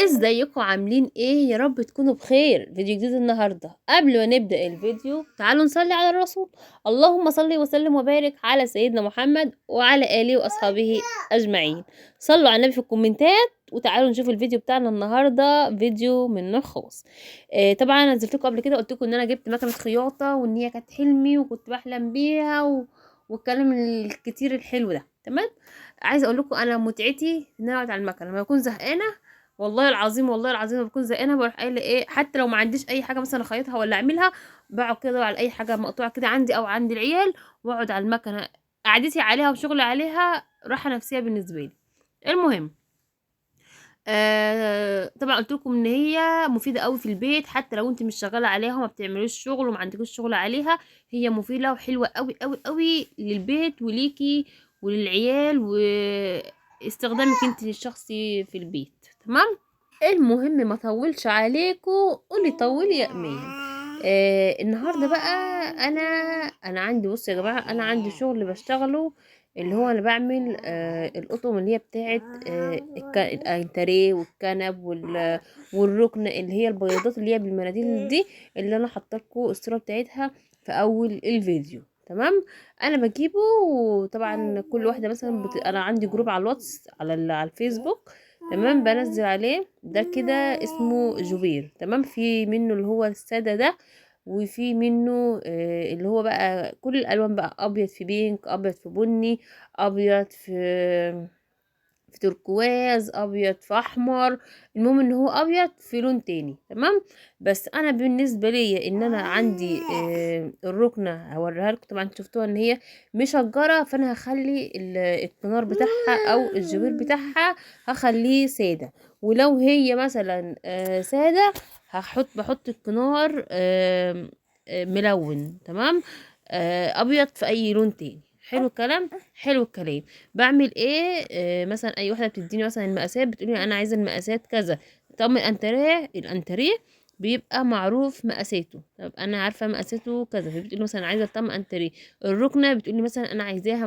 ازيكم عاملين ايه؟ يا رب تكونوا بخير. فيديو جديد النهارده. قبل ما نبدأ الفيديو تعالوا نصلي على الرسول. اللهم صل وسلم وبارك على سيدنا محمد وعلى آله واصحابه اجمعين. صلوا على النبي في الكومنتات وتعالوا نشوف الفيديو بتاعنا النهارده، فيديو من نوع خاص. طبعا نزلت لكم قبل كده، قلت لكم ان انا جبت مكنه خياطه وان هي كانت حلمي وكنت بحلم بيها والكلام الكتير الحلو ده. تمام. عايزه اقول لكم انا متعتي ان انا اقعد على المكنه لما اكون زهقانه. والله العظيم والله العظيم لما بكون زهقانه بروح قايله ايه، حتى لو ما عنديش اي حاجه مثلا اخيطها ولا اعملها، بقعد كده على اي حاجه مقطوعه كده عندي او عند العيال، واقعد على المكنه. قعدتي عليها وشغلي عليها راحه نفسيه بالنسبه لي. المهم، طبعا قلت لكم ان هي مفيده قوي في البيت، حتى لو انت مش شغاله عليها وما بتعملوش شغل وما عندكوش شغل عليها. هي مفيده وحلوه قوي قوي قوي للبيت وليكي وللعيال واستخدامك انت الشخصي في البيت. تمام. المهم ما طولش عليكم، قولي طولي يا امين. النهارده بقى انا انا عندي، بصوا يا جماعه، انا عندي شغل بشتغله، اللي هو انا بعمل القطم اللي هي بتاعت الانتريه والكنب والركنه اللي هي البياضات اللي هي بالمناديل دي، اللي انا حاطه لكم الصوره بتاعتها في اول الفيديو. تمام. انا بجيبه، وطبعا كل واحده مثلا انا عندي جروب على الواتس على الفيسبوك. تمام. بنزل عليه ده كده اسمه جوبير. تمام. في منه اللي هو السادة ده، وفي منه اللي هو بقى كل الالوان بقى، ابيض في بينك، ابيض في بني، ابيض في تركواز، ابيض في احمر. المهم ان هو ابيض في لون تاني. تمام. بس انا بالنسبه لي ان انا عندي الركنه هوريها لكم، طبعا شفتوها ان هي مشجره، فانا هخلي الكنار بتاعها او الجبير بتاعها هخليه ساده. ولو هي مثلا ساده، بحط الكنار ملون. تمام. ابيض في اي لون تاني. حلو الكلام. حلو الكلام. بعمل ايه؟ مثلا اي واحده بتديني مثلا المقاسات، بتقولي انا عايزه المقاسات كذا. طب الانتريه بيبقى معروف مقاساته، طب انا عارفه مقاساته كذا، فبتقولي مثلا عايزه طقم انتريه. الركنه بتقولي مثلا انا عايزاها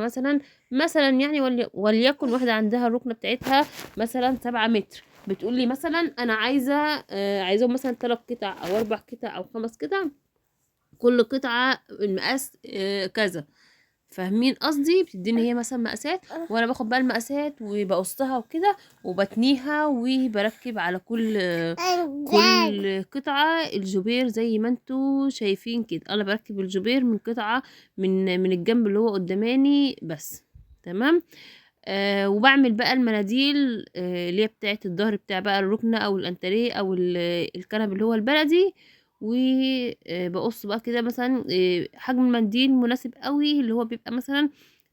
مثلا يعني وليكن واحده عندها الركنه بتاعتها مثلا 7 متر، بتقولي مثلا انا عايزاهم مثلا 3 قطع او 4 قطع او 5 قطع، كل قطعه المقاس كذا. فاهمين قصدي؟ بتديني هي مثلا مقاسات، وانا باخد بقى المقاسات وبقصها وكده، وبتنيها وبركب على كل قطعة الجبير زي ما انتوا شايفين كده. انا بركب الجبير من قطعة من الجنب اللي هو قداماني بس. تمام. وبعمل بقى المناديل اللي هي بتاعت الظهر بتاع بقى الركنة او الانتريه او الكنب اللي هو البلدي. وبقص بقى كده مثلا حجم المنديل مناسب قوي، اللي هو بيبقى مثلا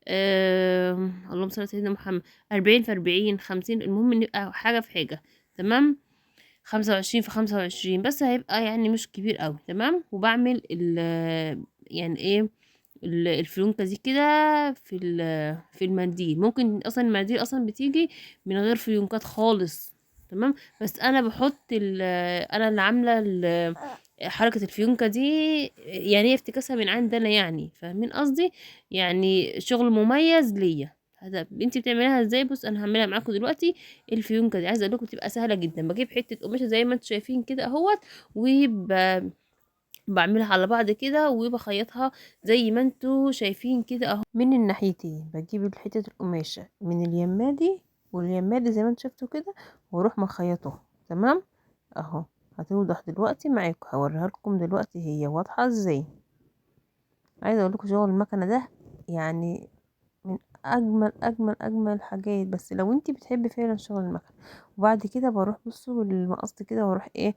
اللهم صل على سيدنا محمد 40 في 40 50، المهم ان يبقى حاجة في حاجة. تمام. 25 في 25، بس هيبقى يعني مش كبير قوي. تمام. وبعمل يعني ايه الفلونكة دي كده في المنديل. ممكن اصلا المنديل اصلا بتيجي من غير فيونكات خالص. تمام. بس انا بحط انا اللي عامله حركه الفيونكه دي، يعني هي افتكاسها من عندنا، يعني فاهمين قصدي؟ يعني شغل مميز ليا. هذا انتي بتعمليها ازاي؟ بص انا هعملها معاكم دلوقتي. الفيونكه دي عايزه اقول لكم بتبقى سهله جدا. بجيب حته قماشه زي ما انتم شايفين كده اهوت، بعملها على بعض كده وبخيطها زي ما انتوا شايفين كده اهو. من الناحيتين بجيب حتة القماشة من اليمادي واليمادي زي ما انتوا شفتوا كده، واروح مخيطها. تمام. اهو هتوضح دلوقتي معاكم، هوريها لكم دلوقتي هي واضحة ازاي. عايزة اقول لكم شغل المكنة ده يعني من اجمل الحاجات، بس لو انتي بتحبي فعلا شغل المكنة. وبعد كده بروح بصوا بالمقص كده واروح ايه،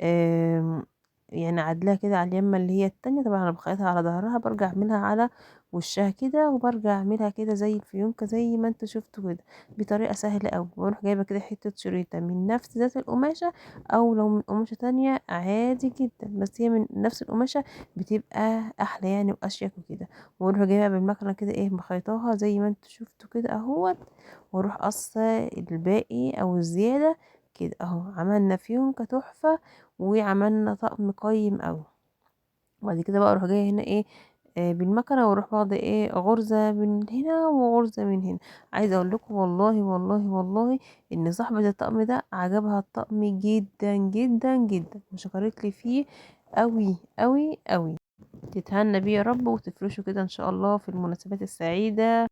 آم، يعني عدلها كده على اليمة اللي هي التانية. طبعا انا بخيطها على ظهرها، برجع اعملها على وشها كده، وبرجع اعملها كده زي الفيونكة زي ما انتوا شفتوا كده، بطريقة سهلة اوي. واروح جايبة كده حتة شريطة من نفس ذات القماشة، او لو من قماشة تانية عادي جدا، بس هي من نفس القماشة بتبقى احلى يعني واشيك وكده. واروح جايبه بالمكنه كده ايه مخيطاها زي ما انتوا شفتوا كده اهوت، واروح قصه الباقي او الزياده كده اهو. عملنا فيهم كتحفه، وعملنا طقم قيم اوي. وبعد كده بقى اروح جايه هنا ايه، بالمكنة، واروح واخدة ايه غرزة من هنا وغرزة من هنا. عايزة اقول لكم والله والله والله ان صاحبة الطقم ده عجبها الطقم جدا جدا جدا، وشكرت لي فيه قوي قوي قوي. تتهنى بيه يا رب، وتفرشوا كده ان شاء الله في المناسبات السعيدة.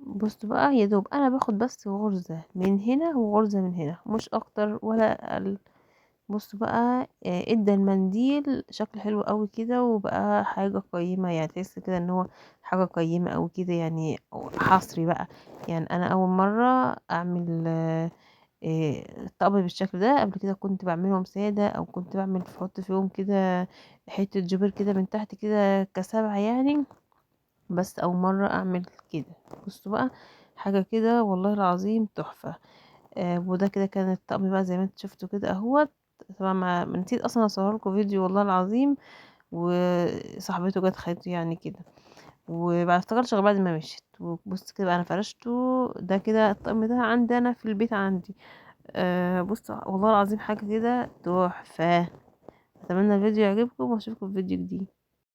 بصوا بقى يا دوب انا باخد بس غرزة من هنا وغرزة من هنا، مش اكتر ولا اقل. بصوا بقى ادى المنديل شكل حلو قوي كده، وبقى حاجة قيمة، يعني تحس كده ان هو حاجة قيمة قوي كده، يعني حصري بقى. يعني انا اول مرة اعمل الطقم بالشكل ده. قبل كده كنت بعملهم سادة، او كنت بعمل بحط فيهم كده حتة جبير كده من تحت كده كسبعة يعني، بس اول مرة اعمل كده. بصوا بقى حاجة كده والله العظيم تحفة. وده كده كان الطقم بقى زي ما انت شفتوا كده اهوت. طبعا ما نسيت اصلا اصور لكم فيديو والله العظيم، وصاحبته جت خدته يعني كده، وبعد افتكرتش غير بعد ما مشيت. وبص كده بقى انا فرشته، ده كده الطقم ده عندي انا في البيت عندي. بص والله العظيم حاجة كده تحفة. اتمنى الفيديو يعجبكم، واشوفكم في فيديو جديد.